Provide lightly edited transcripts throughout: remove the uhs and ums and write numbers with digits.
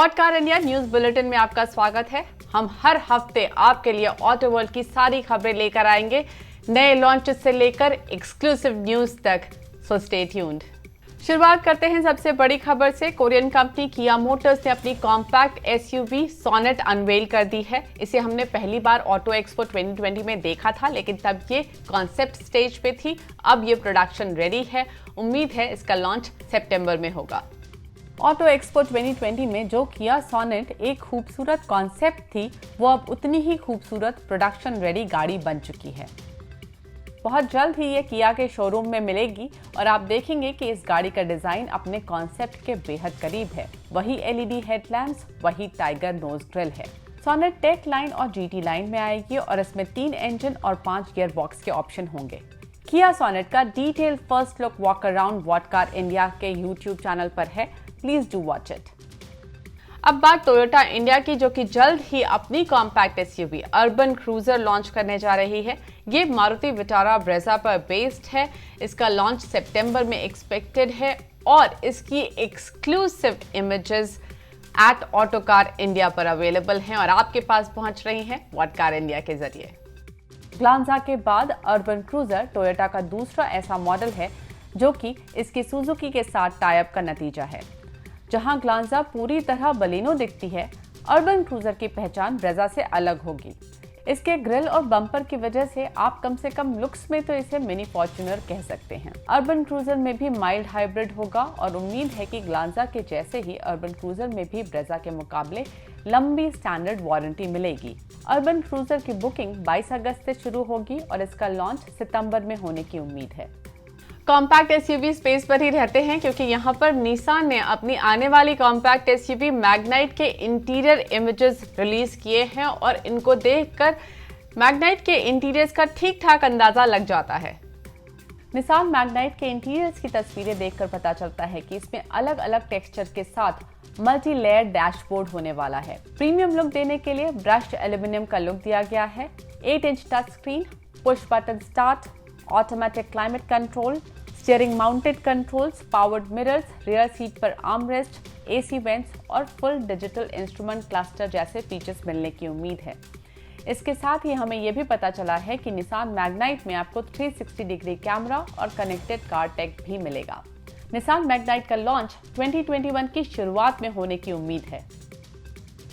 What car India news bulletin में आपका स्वागत है। हम हर हफ्ते आपके लिए ऑटो वर्ल्ड की सारी खबरें लेकर आएंगे, नए लॉन्चेस से लेकर एक्सक्लूसिव न्यूज तक। So stay tuned. शुरुआत करते हैं सबसे बड़ी खबर से। कोरियन कंपनी किया मोटर्स ने अपनी कॉम्पैक्ट एसयूवी सोनेट अनवेल कर दी है। इसे हमने पहली बार ऑटो एक्सपो 2020 में देखा था, लेकिन तब ये कॉन्सेप्ट स्टेज पे थी। अब ये प्रोडक्शन रेडी है। उम्मीद है इसका लॉन्च सितंबर में होगा। ऑटो एक्सपो 2020 में जो किया सोनेट एक खूबसूरत कॉन्सेप्ट थी, वो अब उतनी ही खूबसूरत प्रोडक्शन रेडी गाड़ी बन चुकी है। बहुत जल्द ही ये किया के शोरूम में मिलेगी और आप देखेंगे कि इस गाड़ी का डिजाइन अपने कॉन्सेप्ट के बेहद करीब है। वही एलईडी हेडलैम्प्स, वही टाइगर नोज ग्रिल है। सोनेट टेक लाइन और जीटी लाइन में आएगी और इसमें 3 इंजन और 5 गियर बॉक्स के ऑप्शन होंगे। किया सोनेट का detail first look walk around what car India के यूट्यूब चैनल पर है। Please do watch it. अब बात टोयोटा इंडिया की, जो कि जल्द ही अपनी compact SUV urban cruiser launch करने जा रही है। ये मारुति विटारा ब्रेजा पर बेस्ड है। इसका लॉन्च सितंबर में एक्सपेक्टेड है और इसकी exclusive images at auto car India पर अवेलेबल हैं और आपके पास पहुंच रही हैं व्हाट कार इंडिया के जरिए। ग्लांजा के बाद अर्बन क्रूजर टोयोटा का दूसरा ऐसा मॉडल है जो कि इसकी सुजुकी के साथ टाई अप का नतीजा है। जहां ग्लांजा पूरी तरह बलेनो दिखती है, अर्बन क्रूजर की पहचान ब्रेजा से अलग होगी। इसके ग्रिल और बम्पर की वजह से आप कम से कम लुक्स में तो इसे मिनी फॉर्च्यूनर कह सकते हैं। अर्बन क्रूजर में भी माइल्ड हाइब्रिड होगा और उम्मीद है कि ग्लांजा के जैसे ही अर्बन क्रूजर में भी ब्रेजा के मुकाबले लंबी स्टैंडर्ड वारंटी मिलेगी। अर्बन क्रूजर की बुकिंग 22 अगस्त से शुरू होगी और इसका लॉन्च सितंबर में होने की उम्मीद है। कॉम्पैक्ट एसयूवी स्पेस पर ही रहते हैं, क्योंकि यहाँ पर निसान ने अपनी आने वाली कॉम्पैक्ट एसयूवी मैग्नाइट के इंटीरियर इमेजेस रिलीज किए हैं और इनको देखकर मैग्नाइट के इंटीरियर्स का ठीक ठाक अंदाजा लग जाता है। निसान मैग्नाइट के इंटीरियर्स की तस्वीरें देखकर पता चलता है कि इसमें अलग अलग टेक्सचर के साथ मल्टी लेयर डैशबोर्ड होने वाला है। प्रीमियम लुक देने के लिए ब्रश्ड एल्यूमिनियम का लुक दिया गया है। 8 inch touch screen, push button start, automatic climate control, steering mounted controls, powered mirrors, rear seat पर आर्मरेस्ट, एसी वेंट्स और फुल डिजिटल इंस्ट्रूमेंट क्लस्टर जैसे फीचर्स मिलने की उम्मीद है। इसके साथ ही हमें यह भी पता चला है कि निसान मैग्नाइट में आपको 360 डिग्री कैमरा और कनेक्टेड कार टेक भी मिलेगा। निसान मैग्नाइट का लॉन्च 2021 की शुरुआत में होने की उम्मीद है।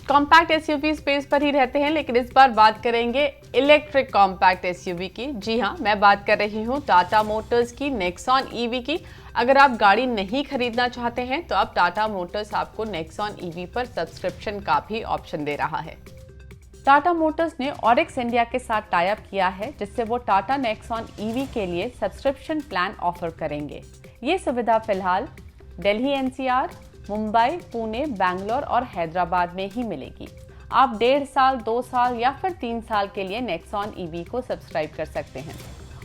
कॉम्पैक्ट एसयूवी स्पेस पर ही रहते हैं, लेकिन इस बार बात करेंगे इलेक्ट्रिक कॉम्पैक्ट एसयूवी की। जी हाँ, मैं बात कर रही हूँ टाटा मोटर्स की नेक्सॉन ईवी की। अगर आप गाड़ी नहीं खरीदना चाहते हैं तो अब टाटा मोटर्स आपको नेक्सॉन ईवी पर सब्सक्रिप्शन का भी ऑप्शन दे रहा है। टाटा मोटर्स ने ऑरिक्स इंडिया के साथ टाई अप किया है, जिससे वो टाटा नेक्सॉन ईवी के लिए सब्सक्रिप्शन प्लान ऑफर करेंगे। ये सुविधा फिलहाल दिल्ली एनसीआर, मुंबई, पुणे, बैंगलोर और हैदराबाद में ही मिलेगी। आप 1.5 साल, 2 साल या फिर 3 साल के लिए नेक्सॉन ईवी को सब्सक्राइब कर सकते हैं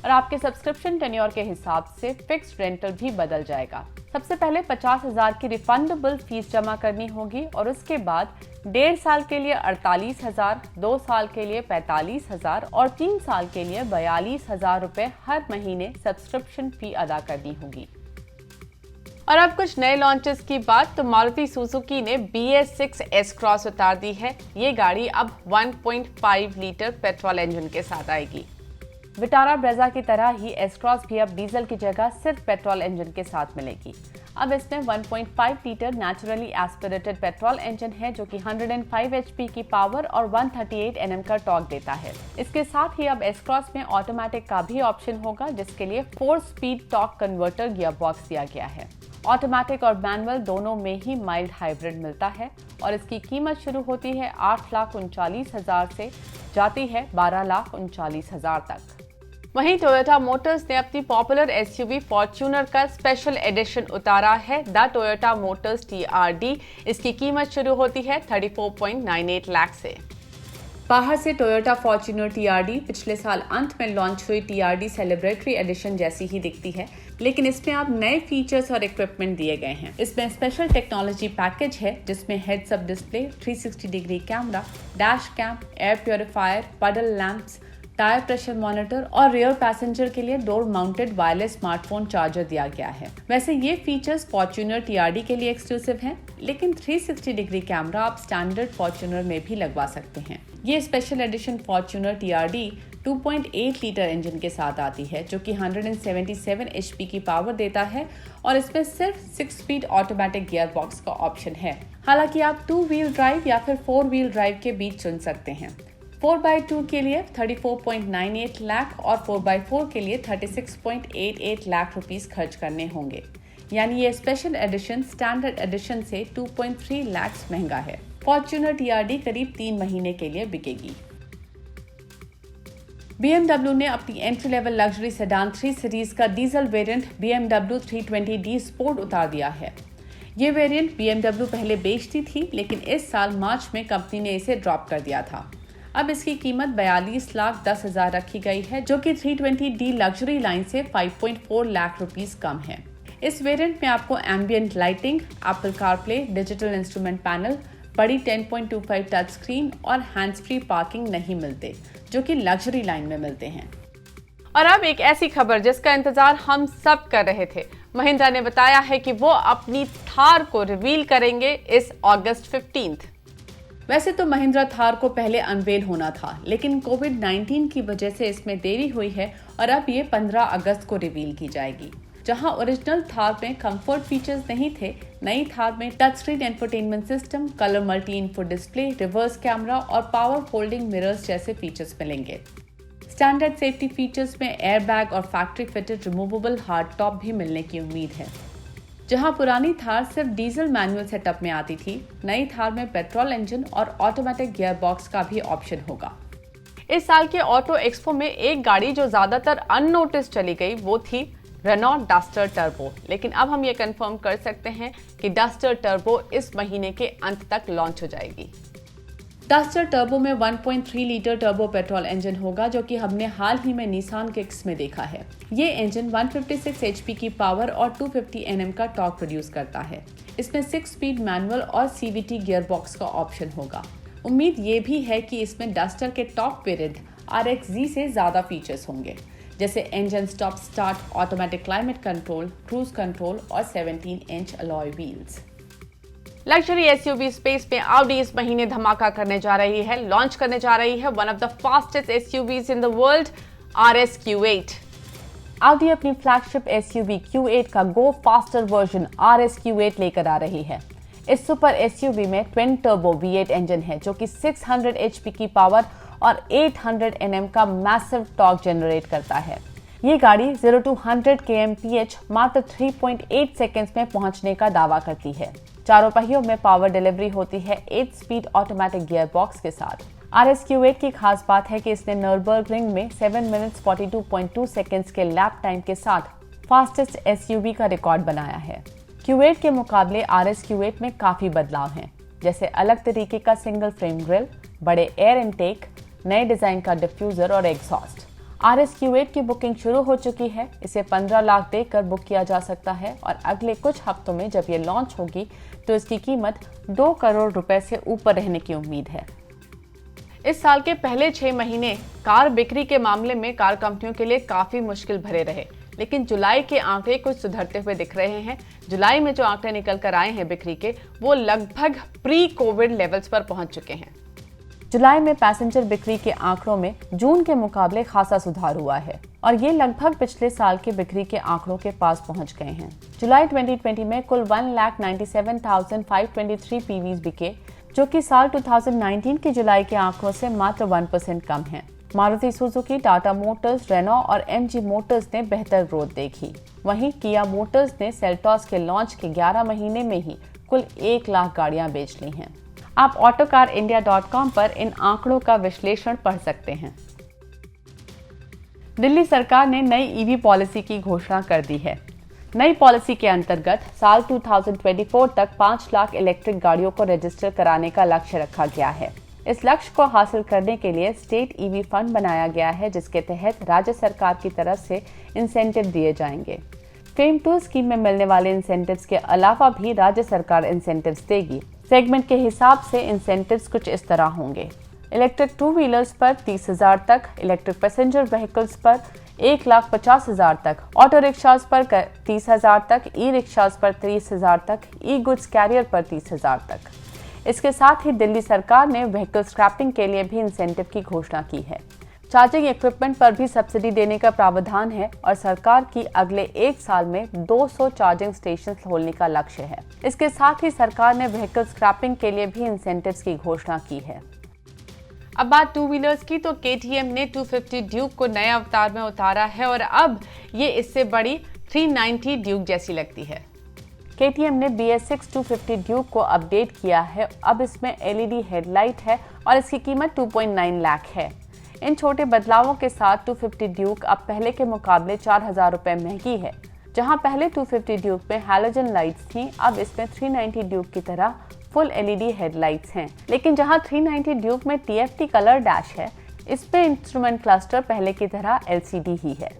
और आपके सब्सक्रिप्शन टेन्योर के हिसाब से फिक्स्ड रेंटल भी बदल जाएगा। सबसे पहले 50,000 की रिफंडेबल फीस जमा करनी होगी और उसके बाद 1.5 साल के लिए 48,000, 2 साल के लिए 45,000 और 3 साल के लिए 42,000 रुपए हर महीने सब्सक्रिप्शन फी अदा करनी होगी। और अब कुछ नए लॉन्चेस की बात, तो मारुति सुजुकी ने BS6 एस क्रॉस उतार दी है। ये गाड़ी अब 1.5 लीटर पेट्रोल इंजन के साथ आएगी। विटारा ब्रेजा की तरह ही एस क्रॉस भी अब डीजल की जगह सिर्फ पेट्रोल इंजन के साथ मिलेगी। अब इसमें 1.5 litre naturally aspirated petrol engine है, जो कि 105 HP की पावर और 138 Nm का टॉर्क देता है। इसके साथ ही अब एस क्रॉस में ऑटोमेटिक का भी ऑप्शन होगा, जिसके लिए 4 speed torque converter gear box दिया गया है। ऑटोमेटिक और मैनुअल दोनों में ही माइल्ड हाइब्रिड मिलता है और इसकी कीमत शुरू होती है 8,39,000 से जाती है 12,39,000 तक। वहीं टोयोटा मोटर्स ने अपनी पॉपुलर एसयूवी फॉर्च्यूनर का स्पेशल एडिशन उतारा है, द टोयोटा मोटर्स TRD। इसकी कीमत शुरू होती है 34.98 लाख से। बाहर से टोयोटा फॉर्च्यूनर TRD पिछले साल अंत में लॉन्च हुई TRD सेलिब्रेटरी एडिशन जैसी ही दिखती है, लेकिन इसमें अब नए फीचर्स और इक्विपमेंट दिए गए हैं। इसमें स्पेशल टेक्नोलॉजी पैकेज है, जिसमें heads up display, 360 degree camera, dash cam, air purifier, puddle lamps, tyre pressure monitor और रियर पैसेंजर के लिए door mounted wireless smartphone charger दिया गया है। वैसे ये फीचर्स फॉर्च्यूनर टीआरडी के लिए एक्सक्लूसिव हैं, लेकिन 360 डिग्री कैमरा आप स्टैंडर्ड फॉर्च्यूनर में भी लगवा सकते हैं। ये special edition Fortuner TRD 2.8 litre engine के साथ आती है, जो कि 177 HP की पावर देता है और इसमें सिर्फ 6 स्पीड ऑटोमेटिक गियर बॉक्स का ऑप्शन है। हालांकि आप 2 व्हील ड्राइव या फिर 4 व्हील ड्राइव के बीच चुन सकते हैं। 4x2 के लिए 34.98 लाख और 4x4 के लिए 36.88 लाख रुपीस खर्च करने होंगे। यानी ये स्पेशल एडिशन स्टैंडर्ड एडिशन से 2.3 लाख महंगा है। फॉर्च्यूनर टीआरडी करीब 3 महीने के लिए बिकेगी। BMW ने अपनी entry level luxury sedan 3 series का diesel variant BMW 320d sport उतार दिया है। ये वेरिएंट BMW पहले बेचती थी, लेकिन इस साल मार्च में कंपनी ने इसे ड्रॉप कर दिया था। अब इसकी कीमत 42,10,000 रखी गई है, जो कि 320d लग्जरी लाइन से 5.4 लाख रुपीस कम है। इस वेरिएंट में आपको ambient lighting, Apple CarPlay, digital instrument panel, बड़ी 10.25 टच स्क्रीन और हैंड्स फ्री पार्किंग नहीं मिलते, जो कि लग्जरी लाइन में मिलते हैं। और अब एक ऐसी खबर जिसका इंतजार हम सब कर रहे थे। महिंद्रा ने बताया है कि वो अपनी थार को रिवील करेंगे इस अगस्त 15। वैसे तो महिंद्रा थार को पहले अनवेल होना था, लेकिन कोविड-19 की वजह से इसमें देरी हुई है और अब ये 15 अगस्त को रिवील की जाएगी। जहां ओरिजिनल थार में कंफर्ट फीचर्स नहीं थे, नई थार में touch screen entertainment system, colour multi input display, reverse camera और पावर फोल्डिंग मिरर्स जैसे फीचर्स मिलेंगे। स्टैंडर्ड सेफ्टी फीचर्स में एयरबैग और factory fitted removable hard top भी मिलने की उम्मीद है। जहां पुरानी थार सिर्फ डीजल मैनुअल सेटअप में आती थी, नई थार में पेट्रोल इंजन और ऑटोमेटिक गियर बॉक्स का भी ऑप्शन होगा। इस साल के ऑटो एक्सपो में एक गाड़ी जो ज्यादातर अननोटिस चली गई वो थी रेनॉल्ट डस्टर टर्बो, लेकिन अब हम ये कंफर्म कर सकते हैं कि डस्टर टर्बो इस महीने के अंत तक लॉन्च हो जाएगी। डस्टर टर्बो में 1.3 लीटर टर्बो पेट्रोल इंजन होगा, जो कि हमने हाल ही में निसान किक्स में देखा है। ये इंजन 156 HP की पावर और 250 Nm का टॉर्क प्रोड्यूस करता है। इसमें 6 स्पीड मैनुअल और CVT गियर बॉक्स का ऑप्शन होगा। उम्मीद ये भी है कि इसमें डस्टर के टॉप वेरिएंट RXZ से ज्यादा फीचर्स होंगे, जैसे engine stop start, automatic climate control, cruise control और 17 inch alloy wheels. Luxury SUV space में Audi इस महीने धमाका करने जा रही है, लॉन्च करने जा रही है one of the fastest SUVs in the world, RS Q8। Audi अपनी फ्लैगशिप SUV Q8 का गो फास्टर वर्जन RS Q8 लेकर आ रही है। इस सुपर SUV में ट्विन टर्बो V8 इंजन है, जो कि 600 HP की पावर और 800 Nm का मैसिव टॉर्क जनरेट करता है। ये गाड़ी 0 to 100 kmph मात्र 3.8 सेकेंड्स में पहुंचने का दावा करती है। चारों पहियों में पावर डिलीवरी होती है 8 स्पीड ऑटोमेटिक गियर बॉक्स के साथ। RS Q8 की खास बात है कि इसने नर्बर्गरिंग में 7 मिनट्स 42.2 सेकेंड्स के लैप टाइम के साथ फास्टेस्ट SUV का रिकॉर्ड बनाया है। Q8 के मुकाबले RS Q8 में काफी बदलाव हैं, जैसे अलग तरीके का सिंगल फ्रेम ग्रिल, बड़े एयर इनटेक, नए डिजाइन का डिफ्यूजर और एग्जॉस्ट। RS Q8 की बुकिंग शुरू हो चुकी है। इसे 15 लाख देकर बुक किया जा सकता है और अगले कुछ हफ्तों में जब ये लॉन्च होगी तो इसकी कीमत 2 करोड़ रुपए से ऊपर रहने की उम्मीद है। इस साल के पहले 6 महीने कार बिक्री के मामले में कार कंपनियों के लिए काफी मुश्किल भरे रहे, लेकिन जुलाई के आंकड़े कुछ सुधरते हुए दिख रहे हैं। जुलाई में जो आंकड़े निकल कर आए हैं बिक्री के, वो लगभग प्री कोविड लेवल्स पर पहुंच चुके हैं। जुलाई में पैसेंजर बिक्री के आंकड़ों में जून के मुकाबले खासा सुधार हुआ है और ये लगभग पिछले साल के बिक्री के आंकड़ों के पास पहुंच गए हैं। जुलाई 2020 में कुल 1,97,523 PVs बिके, जो कि साल 2019 के जुलाई के आंकड़ों से मात्र 1% कम है। Maruti Suzuki, Tata Motors, Renault और MG मोटर्स ने बेहतर ग्रोथ देखी। वहीं किया मोटर्स ने सेल्टॉस के लॉन्च के 11 महीने में ही कुल 1 लाख गाड़ियां बेच ली हैं। आप autocarindia.com पर इन आंकड़ों का विश्लेषण पढ़ सकते हैं। दिल्ली सरकार ने नई EV पॉलिसी की घोषणा कर दी है। नई पॉलिसी के अंतर्गत साल 2024 तक 5 लाख इलेक्ट्रिक गाड़ियों को रजिस्टर कराने का लक्ष्य रखा गया है। इस लक्ष्य को हासिल करने के लिए स्टेट EV फंड बनाया गया है, जिसके तहत राज्य सरकार की तरफ से इंसेंटिव दिए जाएंगे। फेम 2 स्कीम में मिलने वाले इंसेंटिव्स के अलावा भी राज्य सरकार इंसेंटिव्स देगी। सेगमेंट के हिसाब से इंसेंटिव्स कुछ इस तरह होंगे। इलेक्ट्रिक 2 व्हीलर्स पर 30,000 तक, इलेक्ट्रिक पैसेंजर व्हीकल्स पर 1,50,000 तक, ऑटो रिक्शाज पर 30,000 तक, ई रिक्शाज पर 30,000 तक, ई गुड्स कैरियर पर 30,000 तक। इसके साथ ही दिल्ली सरकार ने व्हीकल स्क्रैपिंग के लिए भी इंसेंटिव की घोषणा की है। चार्जिंग इक्विपमेंट पर भी सब्सिडी देने का प्रावधान है और सरकार की अगले 1 साल में 200 चार्जिंग स्टेशन खोलने का लक्ष्य है। इसके साथ ही सरकार ने व्हीकल स्क्रैपिंग के लिए भी इंसेंटिव्स की घोषणा की है। अब बात 2 व्हीलर्स की, तो KTM ने 250 ड्यूक को नए अवतार में उतारा है और अब ये इससे बड़ी 390 ड्यूक जैसी लगती है। KTM ने BS6 250 ड्यूक को अपडेट किया है। अब इसमें LED हेडलाइट है और इसकी कीमत 2.9 लाख है। इन छोटे बदलावों के साथ 250 ड्यूक अब पहले के मुकाबले 4,000 रुपए महंगी है। जहां पहले 250 ड्यूक में हैलोजन लाइट्स थीं, अब इसमें 390 ड्यूक की तरह फुल LED हेडलाइट्स हैं। लेकिन जहां 390 ड्यूक में TFT कलर डैश है, इस पे इंस्ट्रूमेंट क्लस्टर पहले की तरह LCD ही है।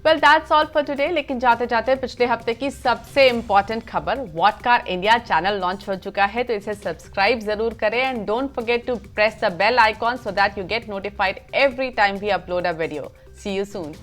Well, that's all for today. लेकिन जाते जाते पिछले हफ्ते की सबसे इम्पोर्टेंट खबर, what car India channel launch हो चुका है, तो इसे सब्सक्राइब जरूर करें and don't forget to press the bell icon so that you get notified every time we upload a video. See you soon.